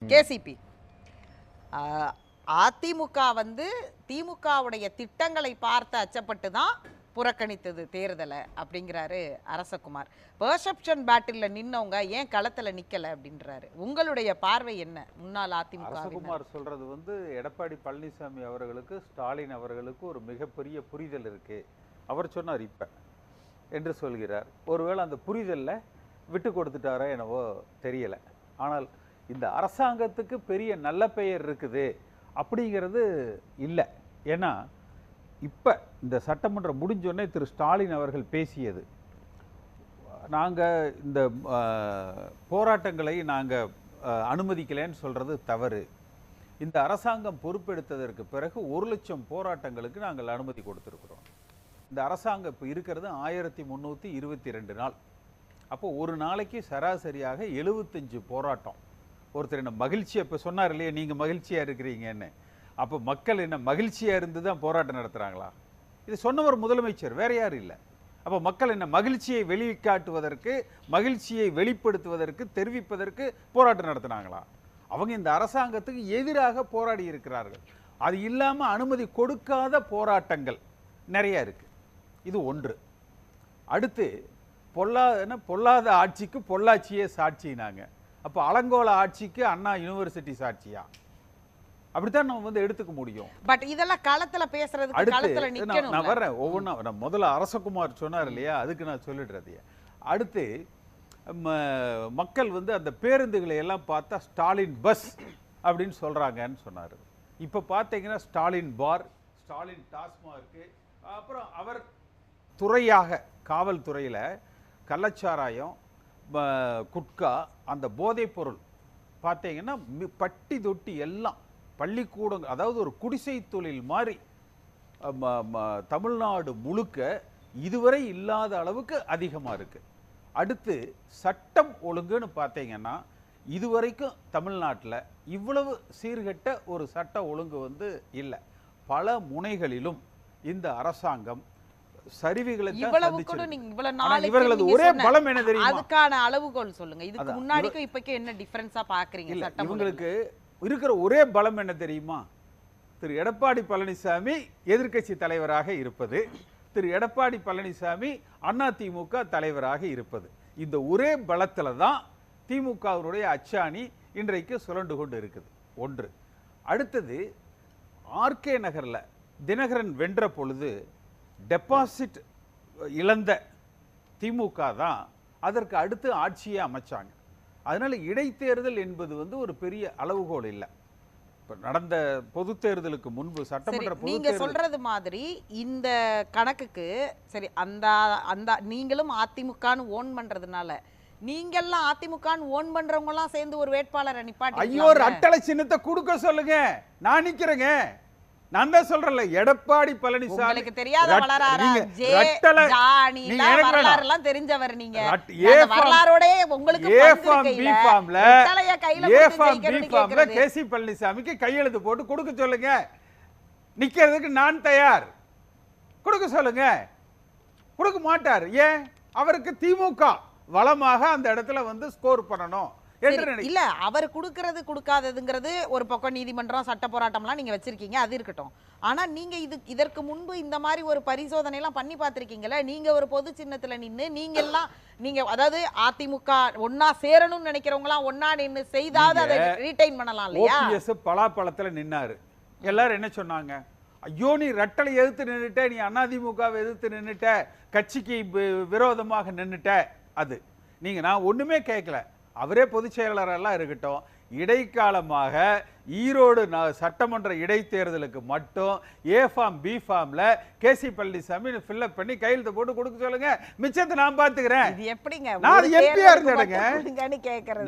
KCP AIADMK வந்து திமுகவுடைய திட்டங்களை பார்த்து அச்சப்பட்டு தான் புறக்கணித்தது தேர்தலை அப்படிங்கிறாரு அரசகுமார். பெர்செப்ஷன் பேட்டில்ல நின்னவங்க ஏன் களத்துல நிக்கல அப்படின்றாரு. உங்களுடைய பார்வை என்ன? முன்னாள் அதிமுக அரசகுமார் சொல்றது வந்து எடப்பாடி பழனிசாமி அவர்களுக்கு ஸ்டாலின் அவர்களுக்கு ஒரு மிகப்பெரிய புரிதல் இருக்கு. அவர் சொன்னார் இப்ப என்று சொல்கிறார். ஒருவேளை அந்த புரிதல்ல விட்டு கொடுத்துட்டாரா என்னவோ தெரியல. ஆனால் இந்த அரசாங்கத்துக்கு பெரிய நல்ல பெயர் இருக்குது அப்படிங்கிறது இல்லை. ஏன்னா இப்போ இந்த சட்டமன்றம் முடிஞ்சோடனே திரு ஸ்டாலின் அவர்கள் பேசியது, நாங்கள் இந்த போராட்டங்களை நாங்கள் அனுமதிக்கலைன்னு சொல்கிறது தவறு. இந்த அரசாங்கம் பொறுப்பெடுத்ததற்கு பிறகு 1,00,000 போராட்டங்களுக்கு நாங்கள் அனுமதி கொடுத்துருக்குறோம். இந்த அரசாங்கம் இப்போ இருக்கிறது 1322 நாள். அப்போ ஒரு நாளைக்கு சராசரியாக 75 போராட்டம். ஒருத்தர் என்ன மகிழ்ச்சியாக இப்போ சொன்னார் இல்லையா, நீங்கள் மகிழ்ச்சியாக இருக்கிறீங்கன்னு. அப்போ மக்கள் என்ன மகிழ்ச்சியாக இருந்து தான் போராட்டம் நடத்துகிறாங்களா? இது சொன்னவர் முதலமைச்சர், வேற யாரும் இல்லை. அப்போ மக்கள் என்ன மகிழ்ச்சியை வெளிக்காட்டுவதற்கு, மகிழ்ச்சியை வெளிப்படுத்துவதற்கு, தெரிவிப்பதற்கு போராட்டம் நடத்தினாங்களா? அவங்க இந்த அரசாங்கத்துக்கு எதிராக போராடி இருக்கிறார்கள். அது இல்லாமல் அனுமதி கொடுக்காத போராட்டங்கள் நிறைய இருக்கு. இது ஒன்று. அடுத்து பொல்லாத ஆட்சிக்கு பொள்ளாச்சியே சாட்சினாங்க. அப்போ அலங்கோல ஆட்சிக்கு அண்ணா யூனிவர்சிட்டி சாட்சியா? அப்படித்தான் நம்ம வந்து எடுத்துக்க முடியும். பட் இதெல்லாம் களத்துல பேசுறதுக்கு களத்துல நிக்கணும். நான் வர்றேன் ஒவ்வொன்றா. முதல்ல அரசகுமார் சொன்னார் இல்லையா, அதுக்கு நான் சொல்லிடுறது. அடுத்து மக்கள் வந்து அந்த பேருந்துகளை எல்லாம் பார்த்தா ஸ்டாலின் பஸ் அப்படின்னு சொல்றாங்கன்னு சொன்னார். இப்போ பார்த்தீங்கன்னா ஸ்டாலின் பார், ஸ்டாலின் டாஸ்மார்க்கு, அப்புறம் அவர் துறையாக காவல்துறையில் கள்ளச்சாராயம், குட்கா, அந்த போதைப் பொருள் பார்த்தீங்கன்னா பட்டி தொட்டி எல்லாம் பள்ளிக்கூடம், அதாவது ஒரு குடிசை தொழில் மாதிரி தமிழ்நாடு முழுக்க இதுவரை இல்லாத அளவுக்கு அதிகமாக இருக்குது. அடுத்து சட்டம் ஒழுங்குன்னு பார்த்தீங்கன்னா இதுவரைக்கும் தமிழ்நாட்டில் இவ்வளவு சீர்கெட்ட ஒரு சட்ட ஒழுங்கு வந்து இல்லை. பல முனைகளிலும் இந்த அரசாங்கம் சரிவுகளை இவர்களது ஒரே பலம் என்ன தெரியும், அதுக்கான அளவுகோல் சொல்லுங்க. இதுக்கு முன்னாடிக்கும் இப்போக்கும் என்ன டிஃபரன்ஸா பாக்குறீங்க? இவங்களுக்கு இருக்கிற ஒரே பலம் என்ன தெரியுமா? திரு எடப்பாடி பழனிசாமி எதிர்க்கட்சி தலைவராக இருப்பது, திரு எடப்பாடி பழனிசாமி அதிமுக தலைவராக இருப்பது. இந்த ஒரே பலத்துல தான் திமுகவினுடைய அச்சாணி இன்றைக்கு சுழண்டு கொண்டு இருக்குது. ஒன்று. அடுத்தது, ஆர்கே நகர்ல தினகரன் வென்ற பொழுது டெபாசிட் இழந்த திமுக தான் அதற்கு அடுத்து ஆட்சியை அமைச்சாங்க. அதனால இடைத்தேர்தல் என்பது வந்து ஒரு பெரிய அளவுகோல் இல்லை. நடந்த பொது தேர்தலுக்கு முன்பு சட்டமன்ற நீங்க சொல்றது மாதிரி இந்த கணக்குக்கு சரி, அந்த அந்த நீங்களும் அதிமுகன்னு ஓன் பண்றதுனால நீங்கெல்லாம் அதிமுகன்னு ஓன் பண்றவங்க எல்லாம் சேர்ந்து ஒரு வேட்பாளரை நிப்பாட்டி, ஐயோ ரெட்டலை சின்னத்தை கொடுக்க சொல்லுங்க, நான் நிக்கிறேங்க. நான் தான் சொல்றேன்ல, எடப்பாடி பழனிசாமி தெரியாத வரலாறுலாம் தெரிஞ்சவர் நீங்க. வரலாறோட உங்களுக்கு கேசி பழனிசாமிக்கு கையெழுத்து போட்டு கொடுக்க சொல்லுங்க. நிக்கிறதுக்கு நான் தயார். கொடுக்க சொல்லுங்க. கொடுக்க மாட்டார். ஏன்? அவருக்கு திமுக வளமாக அந்த இடத்துல வந்து ஸ்கோர் பண்ணணும். இல்ல, அவர் கொடுக்கறது கொடுக்காததுங்கிறது ஒரு பக்கம் நீதிமன்றம் சட்ட போராட்டம்லாம் நீங்க வச்சிருக்கீங்க, அது இருக்கட்டும். ஆனா நீங்க இதற்கு முன்பு இந்த மாதிரி ஒரு பரிசோதனை எல்லாம் பண்ணி பார்த்திருக்கீங்களா? நீங்க ஒரு பொது சின்னத்துல நின்னு நீங்க அதாவது அதிமுக ஒன்னா சேரணும்னு நினைக்கிறவங்க எல்லாம் ஒன்னா நின்னு செய்தாவது அதை ரீடைன் பண்ணலாம் இல்லையா? ஓபிஎஸ் பலாப்பழத்துல நின்னாரு. எல்லாரும் என்ன சொன்னாங்க? ஐயோ நீ ரெட்டலை எதிர்த்து நின்னுட்ட, நீ அதிமுகவை எதிர்த்து நின்னுட்ட, கட்சிக்கு விரோதமாக நின்னுட்ட. அது நீங்க நான் ஒண்ணுமே கேட்கல. அவரே பொதுச் செயலாளரெல்லாம் இருக்கட்டும், இடைக்காலமாக ஈரோடு சட்டமன்ற இடைத்தேர்தலுக்கு மட்டும் ஏ ஃபார்ம் பி ஃபார்ம்ல கேசி பழனிசாமி ஃபில்அப் பண்ணி கையெழுத்து போட்டு கொடுக்க சொல்லுங்க. மிச்சத்தை நான் பாத்துக்கிறேன். நான் எம்பியா இருந்த இடங்க,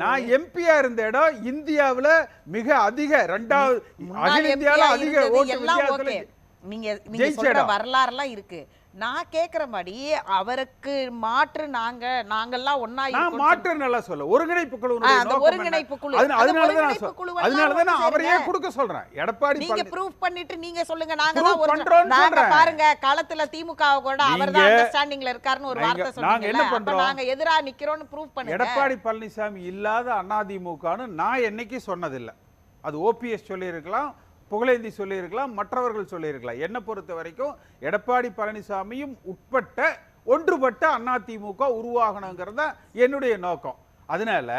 நான் எம்பியா இருந்த இடம் இந்தியாவுல மிக அதிக 2வது அகில இந்தியால அதிக ஓட்டு வித்தியாசத்துல நீங்க சொல்ற வரலாறுலாம் இருக்கு. நான் கேக்குறபடி அவருக்கு மாற்று நாங்கெல்லாம் ஒண்ணா நான் இருக்கோம். மாற்று நல்லா சொல்ல ஒருங்கிணைப்பு குழுவுடைய அந்த நோக்கம் ஒருங்கிணைப்பு குழு. என்ன? அந்த அதனால தான் ஒருங்கிணைப்பு குழுவெல்லாம் அதனால தான் நான் ஒண்ணு அவரையே கொடுக்க சொல்றேன். எடப்பாடி நீங்க ப்ரூஃப் பண்ணிட்டு நீங்க சொல்லுங்க. நாங்க Proof தான் ஒரு பண்றோம்னு நாங்க சொல்றேன். பாருங்க களத்துல திமுக கூட அவர் தான் அண்டர்ஸ்டாண்டிங்ல இருக்காருன்னு ஒரு வார்த்தை நாங்க சொன்னீங்க. என்ன அப்ப பண்றோம்? நாங்க எதிரா நிக்கிறோம்னு ப்ரூஃப் பண்ணுங்க. எடப்பாடி பழனிசாமி இல்லாத அதிமுகன்னு நான் என்னைக்கு சொன்னதில்லை. அது ஓபிஎஸ் சொல்லியிருக்கலாம், புகழேந்தி சொல்லியிருக்கலாம், மற்றவர்கள் சொல்லியிருக்கலாம். என்னை பொறுத்த வரைக்கும் எடப்பாடி பழனிசாமியும் உட்பட்ட ஒன்றுபட்ட அதிமுக உருவாகணுங்கிறது தான் என்னுடைய நோக்கம். அதனால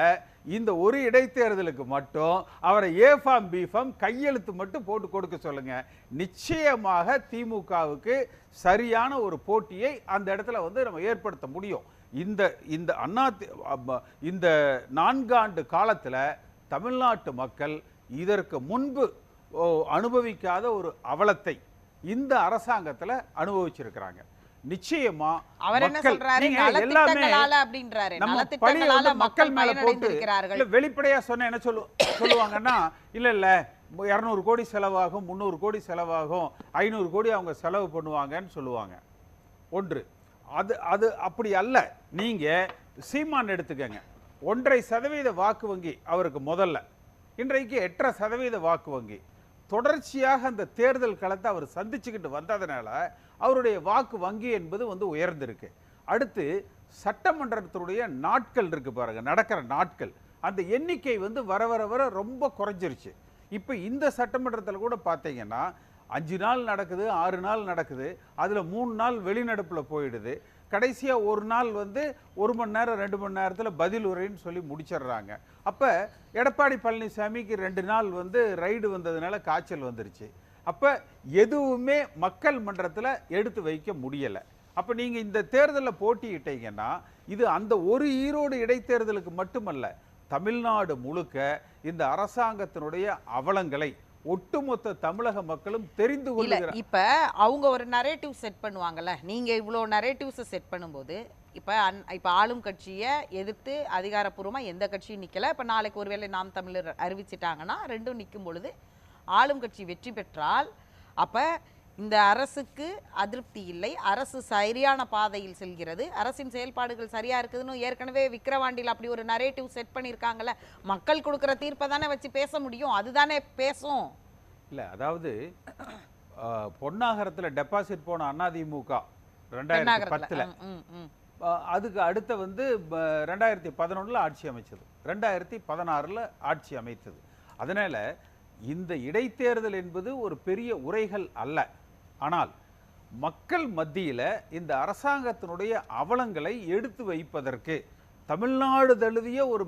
இந்த ஒரு இடைத்தேர்தலுக்கு மட்டும் அவரை ஏஃபாம் பிஃபாம் கையெழுத்து மட்டும் போட்டு கொடுக்க சொல்லுங்க. நிச்சயமாக திமுகவுக்கு சரியான ஒரு போட்டியை அந்த இடத்துல வந்து நம்ம ஏற்படுத்த முடியும். இந்த இந்த இந்த 4 ஆண்டு காலத்துல தமிழ்நாட்டு மக்கள் இதற்கு முன்பு அனுபவிக்காத ஒரு அவலத்தை இந்த அரசாங்கத்துல அனுபவிச்சிருக்கிறாங்க. நிச்சயமா அவர் என்ன சொல்றாரு? நலத்திட்டங்களால அப்படின்றாரு. நலத்திட்டங்களால மக்கள் மேல போட்டு பயனடைந்திருக்கிறார்கள். இல்ல வெளிப்படையா சொன்ன என்ன சொல்லுவாங்கன்னா இல்ல 200 கோடி செலவாகும், 300 கோடி செலவாகும், 500 கோடி அவங்க செலவு பண்ணுவாங்கன்னு சொல்லுவாங்க. ஒன்று அது அப்படி அல்ல. நீங்க சீமான் எடுத்துக்கங்க. 1.5% வாக்கு வங்கி அவருக்கு முதல்ல, இன்றைக்கு 8.5% வாக்கு வங்கி. தொடர்ச்சியாக அந்த தேர்தல் களத்தை அவர் சந்திச்சுக்கிட்டு வந்ததனால அவருடைய வாக்கு வங்கி என்பது வந்து உயர்ந்திருக்கு. அடுத்து சட்டமன்றத்தினுடைய நாட்கள் இருக்கு பாருங்க, நடக்கிற நாட்கள், அந்த எண்ணிக்கை வந்து வர வர வர ரொம்ப குறைஞ்சிருச்சு. இப்போ இந்த சட்டமன்றத்தில் கூட பார்த்தீங்கன்னா 5 நாள் நடக்குது, 6 நாள் நடக்குது, அதில் 3 நாள் வெளிநடப்பில் போயிடுது. கடைசியாக ஒரு நாள் வந்து 1 மணி நேரம் 2 மணி நேரத்தில் பதில் உரைன்னு சொல்லி முடிச்சிடுறாங்க. அப்போ எடப்பாடி பழனிசாமிக்கு 2 நாள் வந்து ரைடு வந்ததுனால காய்ச்சல் வந்துருச்சு. அப்போ எதுவுமே மக்கள் மன்றத்தில் எடுத்து வைக்க முடியலை. அப்போ நீங்கள் இந்த தேர்தலில் போட்டியிட்டீங்கன்னா இது அந்த ஒரு ஈரோடு இடைத்தேர்தலுக்கு மட்டுமல்ல, தமிழ்நாடு முழுக்க இந்த அரசாங்கத்தினுடைய அவலங்களை ஒட்டுமொத்த தமிழக மக்களும் தெரிந்து கொள்ளுகிறார். இப்ப அவங்க ஒரு நரேட்டிவ் செட் பண்ணுவாங்கல்ல, நீங்க இவ்வளவு நரேட்டிவ்ஸ் செட் பண்ணும்போது இப்ப ஆளும் கட்சியை எதிர்த்து அதிகாரப்பூர்வமா எந்த கட்சியும் நிக்கல. இப்ப நாளைக்கு ஒருவேளை நாம் தமிழர் அறிவிச்சிட்டாங்கன்னா ரெண்டும் நிற்கும் பொழுது ஆளும் கட்சி வெற்றி பெற்றால் அப்ப இந்த அரசுக்கு அதிருப்தி இல்லை, அரசு சரியான பாதையில் செல்கிறது, அரசின் செயல்பாடுகள் சரியா இருக்குதுன்னு ஏற்கனவே விக்கிரவாண்டியில் அப்படி ஒரு நரேட்டிவ் செட் பண்ணியிருக்காங்கல்ல. மக்கள் கொடுக்குற தீர்ப்பை தானே வச்சு பேச முடியும், அதுதானே பேசும். இல்லை, அதாவது பொன்னாகரத்தில் டெபாசிட் போன அதிமுக 2010, அதுக்கு அடுத்த வந்து 2011 ஆட்சி அமைச்சது, 2016 ஆட்சி அமைத்தது. அதனால இந்த இடைத்தேர்தல் என்பது ஒரு பெரிய உரைகள் அல்ல. ஆனால் மக்கள் மத்தியில் இந்த அரசாங்கத்தினுடைய அவலங்களை எடுத்து வைப்பதற்கு தமிழ்நாடு தழுவிய ஒரு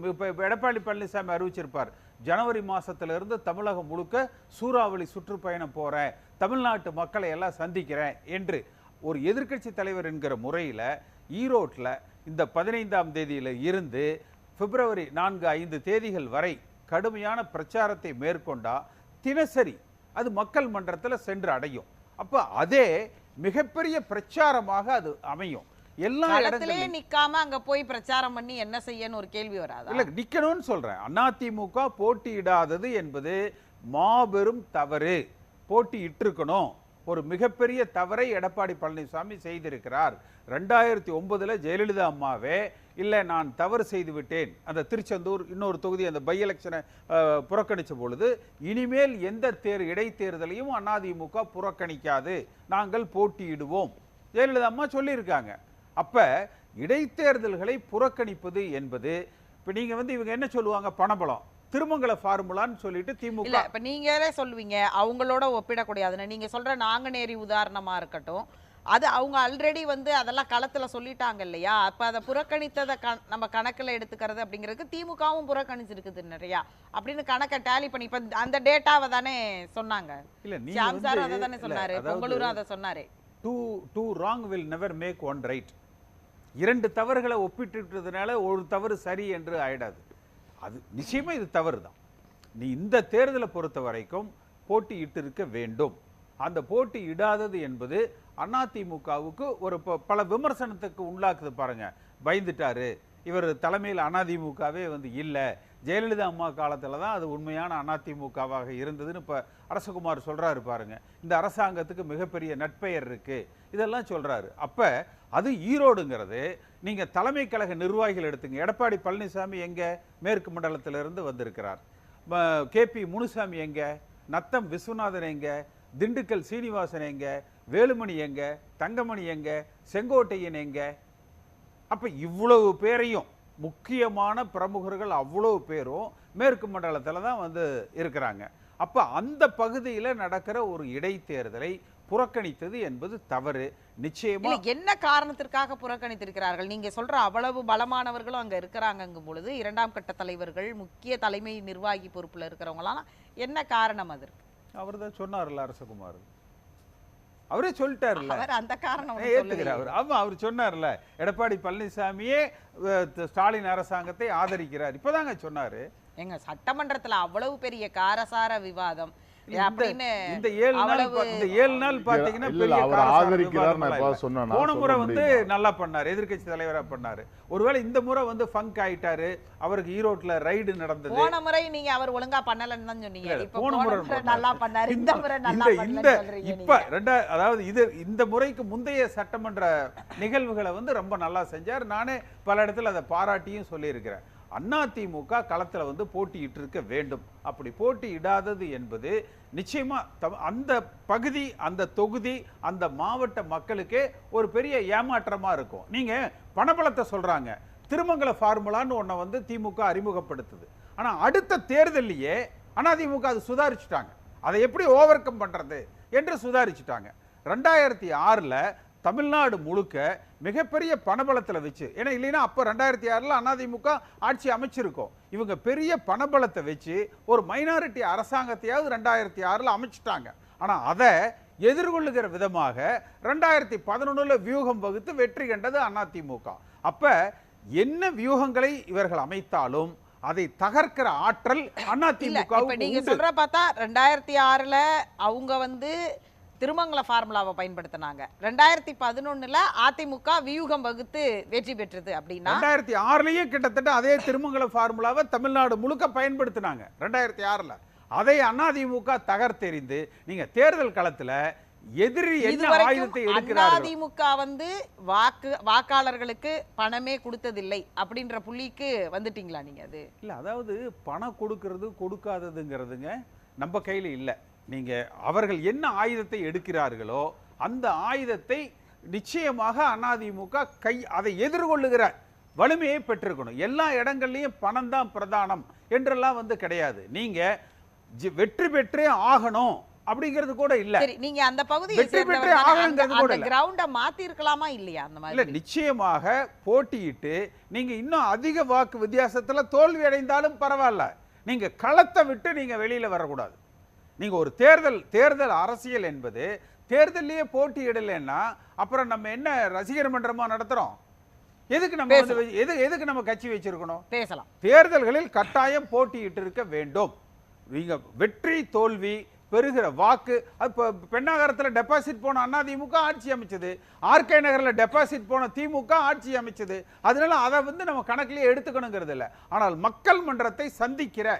எடப்பாடி பழனிசாமி அறிவிச்சிருப்பார், ஜனவரி மாசத்திலிருந்து தமிழகம் முழுக்க சூறாவளி சுற்றுப்பயணம் போறேன், தமிழ்நாட்டு மக்களை எல்லாம் சந்திக்கிறேன் என்று ஒரு எதிர்க்கட்சி தலைவர் என்கிற முறையில் ஈரோட்டில் இந்த 15ஆம் தேதியில இருந்து பிப்ரவரி 4-5 தேதிகள் வரை கடுமையான பிரச்சாரத்தை மேற்கொண்டா தினசரி அது மக்கள் மன்றத்தில் சென்று அடையும். அப்ப அதே மிகப்பெரிய பிரச்சாரமாக அது அமையும். எல்லா இடத்திலேயே நிக்காம அங்க போய் பிரச்சாரம் பண்ணி என்ன செய்யன்னு ஒரு கேள்வி வராதா? இல்ல, நிக்கணும்னு சொல்றேன். அதிமுக போட்டியிடாதது என்பது மாபெரும் தவறு. போட்டியிட்டு இருக்கணும். ஒரு மிகப்பெரிய தவறை எடப்பாடி பழனிசாமி செய்திருக்கிறார். 2009 ஜெயலலிதா அம்மாவே இல்லை நான் தவறு செய்து விட்டேன், அந்த திருச்செந்தூர் இன்னொரு தொகுதி அந்த பை எலெக்ஷனை புறக்கணித்த பொழுது இனிமேல் எந்த இடைத்தேர்தலையும் அதிமுக புறக்கணிக்காது, நாங்கள் போட்டியிடுவோம் ஜெயலலிதா அம்மா சொல்லியிருக்காங்க. அப்ப இடைத்தேர்தல்களை புறக்கணிப்பது என்பது இப்ப நீங்க வந்து இவங்க என்ன சொல்லுவாங்க, பணபலம் திருமங்கல ஃபார்முலான்னு சொல்லிட்டு திமுக இல்ல இப்ப நீங்களே சொல்லுவீங்க அவங்களோட ஒப்பிடக்கூடாதுன்னு. நீங்க சொல்ற நாங்குநேரி உதாரணமா இருக்கட்டும், அது அவங்க ஆல்ரெடி வந்து அதெல்லாம் களத்துல சொல்லிட்டாங்க இல்லையா? அப்ப அதை புறக்கணித்ததை நம்ம கணக்குல எடுத்துக்கிறது அப்படிங்கிறதுக்கு திமுகவும் புறக்கணிச்சிருக்குது நிறையா அப்படின்னு கணக்கை டேலி பண்ணி இப்ப அந்த டேட்டாவை தானே சொன்னாங்க. இல்ல ஷியாம் சார் அதை தானே சொன்னாரு, பொங்கலூரும் அதை சொன்னாரு. Two wrong will never make one right. 2 தவறுகளை ஒப்பிட்டுறதுனால ஒரு தவறு சரி என்று ஆயிடாது. அது நிச்சயமா இது தவறு தான். நீ இந்த தேர்தலை பொறுத்த வரைக்கும் போட்டியிட்டு இருக்க வேண்டும். அந்த போட்டி இடாதது என்பது அதிமுகவுக்கு ஒரு பல விமர்சனத்துக்கு உள்ளாக்குது பாருங்க. பயந்துட்டாரு, இவர் தலைமையில் அதிமுகவே வந்து இல்லை, ஜெயலலிதா அம்மா காலத்தில் தான் அது உண்மையான அதிமுகவாக இருந்ததுன்னு இப்போ அரசகுமார் சொல்கிறாரு பாருங்க. இந்த அரசாங்கத்துக்கு மிகப்பெரிய நட்பெயர் இருக்கு, இதெல்லாம் சொல்கிறாரு. அப்போ அது ஈரோடுங்கிறது நீங்கள் தலைமை கழக நிர்வாகிகள் எடுத்துங்க. எடப்பாடி பழனிசாமி எங்கே? மேற்கு மண்டலத்திலிருந்து வந்திருக்கிறார். கேபி முனுசாமி எங்கே? நத்தம் விஸ்வநாதன் எங்கே? திண்டுக்கல் சீனிவாசன் எங்கே? வேலுமணி எங்கே? தங்கமணி எங்கே? செங்கோட்டையன் எங்கே? அப்போ இவ்வளவு பேரையும் முக்கியமான பிரமுகர்கள் அவ்வளவு பேரும் மேற்கு மண்டலத்தில் தான் வந்து இருக்கிறாங்க. அப்போ அந்த பகுதியில் நடக்கிற ஒரு இடைத்தேர்தலை புறக்கணித்தது என்பது தவறு. நிச்சயமா என்ன காரணத்திற்காக புறக்கணித்திருக்கிறார்கள்? நீங்க சொல்ற அவ்வளவு பலமானவர்களும் அங்க இருக்கிறாங்கும் பொழுது இரண்டாம் கட்ட தலைவர்கள், முக்கிய தலைமை நிர்வாகி பொறுப்புல இருக்கிறவங்களாம் என்ன காரணம் அதற்கு? அவர் தான் சொன்னார்ல, அரசகுமார் அவரே சொல்லிட்டாருல்ல, அவர் அந்த காரணம் ஏத்துக்கிறார். ஆமா, அவர் சொன்னார்ல, எடப்பாடி பழனிசாமியே ஸ்டாலின் அரசாங்கத்தை ஆதரிக்கிறார். இப்பதாங்க சொன்னாரு. எங்க சட்டமன்றத்துல அவ்வளவு பெரிய காரசார விவாதம் இந்த 7 நாள் பாத்தீங்கன்னா போன முறை வந்து நல்லா பண்ணாரு, எதிர்க்கட்சி தலைவரா பண்ணாரு. ஒருவேளை இந்த முறை வந்து ஃபங்க் ஆயிட்டாரு, அவருக்கு ஈரோட்ல ரைடு நடந்தது. போன முறை நீங்க அவர் ஒழுங்கா பண்ணலன்னு தான் சொன்னீங்க. இப்ப போன முறை நல்லா பண்ணாரு, இந்த முறை நல்லா பண்ணல சொல்றீங்க. இப்ப அதாவது இந்த முறைக்கு முந்தைய சட்டமன்ற நிகழ்வுகளை வந்து ரொம்ப நல்லா செஞ்சார். நானே பல இடத்துல அதை பாராட்டியும் சொல்லியிருக்கிறேன். அதிமுக களத்துல வந்து போட்டியிட்டு இருக்க வேண்டும். அப்படி போட்டியிடாதது என்பது நிச்சயமா அந்த பகுதி, அந்த தொகுதி, அந்த மாவட்ட மக்களுக்கே ஒரு பெரிய ஏமாற்றமா இருக்கும். நீங்க பணபலத்தை சொல்றாங்க, திருமங்கல ஃபார்முலான்னு ஒன்றை வந்து திமுக அறிமுகப்படுத்துது. ஆனா அடுத்த தேர்தலையே அதிமுக அது சுதாரிச்சுட்டாங்க. அதை எப்படி ஓவர் கம் பண்றது என்று சுதாரிச்சுட்டாங்க. 2006ல் தமிழ்நாடு முழுக்க மிகப்பெரிய பணபலத்தில் வச்சு, ஏன்னா இல்லைன்னா அப்போ 2006ல் அதிமுக ஆட்சி அமைச்சிருக்கோம். இவங்க பெரிய பணபலத்தை வச்சு ஒரு மைனாரிட்டி அரசாங்கத்தையாவது 2006ல் அமைச்சிட்டாங்க. ஆனால் அதை எதிர்கொள்ளுகிற விதமாக 2011ல் வியூகம் வகுத்து வெற்றி கண்டது அதிமுக. அப்ப என்ன வியூகங்களை இவர்கள் அமைத்தாலும் அதை தகர்க்கிற ஆற்றல் அதிமுக. நீங்க சொல்ற பார்த்தா 2006ல் அவங்க வந்து திருமங்கல ஃபார்முலாவை பயன்படுத்தினாங்க. 2011ல் அதிமுக வியூகம் வகுத்து வெற்றி பெற்றது. அப்படின்னா 2006லயே கிட்டத்தட்ட அதே திருமங்கல ஃபார்முலாவை தமிழ்நாடு முழுக்க பயன்படுத்தினாங்க 2006ல். அதை அதிமுக தகர்த்தெறிந்து நீங்க தேர்தல் களத்துல எதிரி என்ன ஆயுதத்தை எடுக்கிறார்கள்? அதிமுக வந்து வாக்காளர்களுக்கு பணமே கொடுத்ததில்லை அப்படின்ற புள்ளிக்கு வந்துட்டீங்களா நீங்க? அது இல்ல, அதாவது பணம் கொடுக்கிறது கொடுக்காததுங்கிறதுங்க நம்ம கையில இல்ல. நீங்க அவர்கள் என்ன ஆயுதத்தை எடுக்கிறார்களோ அந்த ஆயுதத்தை நிச்சயமாக அதிமுக அதை எதிர்கொள்ளுகிற வலிமையை பெற்றிருக்கணும். எல்லா இடங்கள்லயும் பணம் தான் பிரதானம் என்றெல்லாம் வந்து கிடையாது. நீங்க வெற்றி பெற்றே ஆகணும் அப்படிங்கிறது கூட இல்ல. நீங்க அந்த பகுதியை வெற்றி பெற்றே ஆகணுங்கிறது கூட இல்ல. கிரவுண்ட மாத்தி இருக்கலாமா இல்லையா? அந்த மாதிரி இல்ல, நிச்சயமாக போட்டியிட்டு நீங்க இன்னும் அதிக வாக்கு வித்தியாசத்துல தோல்வி அடைந்தாலும் பரவாயில்ல, நீங்க களத்தை விட்டு நீங்க வெளியில வரக்கூடாது. நீங்க ஒரு தேர்தல் அரசியல் என்பது தேர்தலையே போட்டியிடலைன்னா அப்புறம் நம்ம என்ன ரசிகர் மன்றமா நடத்துறோம்? எதுக்கு நம்ம கட்சி வச்சிருக்கணும்? பேசலாம். தேர்தல்களில் கட்டாயம் போட்டியிட்டு இருக்க வேண்டும். நீங்க வெற்றி தோல்வி பெறுகிற வாக்கு, பெண்ணாகரத்துல டெபாசிட் போன அதிமுக ஆட்சி அமைச்சது, ஆர்கே நகர்ல டெபாசிட் போன திமுக ஆட்சி அமைச்சது. அதனால அதை வந்து நம்ம கணக்கிலேயே எடுத்துக்கணுங்கிறது இல்லை. ஆனால் மக்கள் மன்றத்தை சந்திக்கிற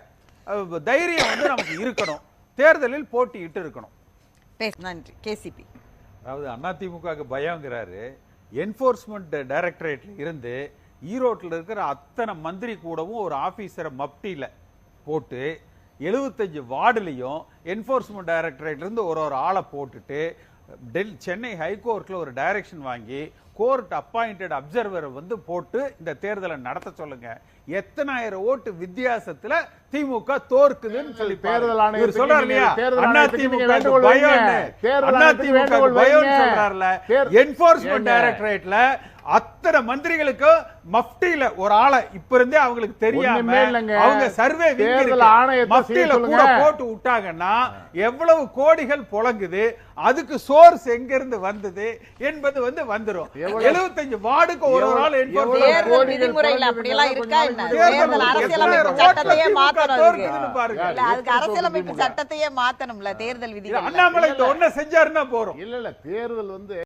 தைரியம் வந்து நமக்கு இருக்கணும். தேர்தலில் போட்டியிட்டு இருக்கணும். நன்றி. கேசிபி அதாவது அதிமுக பயங்கிறாரு. என்ஃபோர்ஸ்மெண்ட் டைரக்டரேட்ல இருந்து ஈரோட்டில் இருக்கிற அத்தனை மந்திரி கூடவும் ஒரு ஆபீசரை மப்டியில் போட்டு 75 வார்டுலையும் என்ஃபோர்ஸ்மெண்ட் டைரக்டரேட்ல இருந்து ஒரு ஆளை போட்டுட்டு சென்னை ஹைகோர்ட்ல ஒரு டைரக்ஷன் வாங்கி கோர்ட் அப்பாயிண்டட் அப்சர்வரை வந்து போட்டு இந்த தேர்தலை நடத்த சொல்லுங்க. எத்தனாயிரம் ஓட்டு வித்தியாசத்துல திமுக தோற்குதுன்னு சொல்லி சொல்றாரு இல்லையா? என்ஃபோர்ஸ்மெண்ட் டைரக்டரேட்ல அத்தனை மந்திரிகளுக்கு மஃப்டில ஒரு ஆளை இப்ப இருந்தே அவங்களுக்கு தெரியாம அவங்க சர்வே மஃப்டில கூட போட்டு விட்டாங்கன்னா எவ்வளவு கோடிகள் புழங்குது, அதுக்கு சோர்ஸ் எங்க இருந்து வந்தது என்பது வந்து வந்துரும். 75 வார்டுக்கு ஒரு ஆள் விதிமுறையில அப்படி எல்லாம் இருக்கா? அரசியலமைப்பு சட்டத்தையே மாத்தணும். அரசியலமைப்பு சட்டத்தையே மாத்தணும்ல தேர்தல் விதி. அண்ணாமலை இந்த ஒண்ணு செஞ்சாருன்னா போறோம். இல்ல தேர்தல் வந்து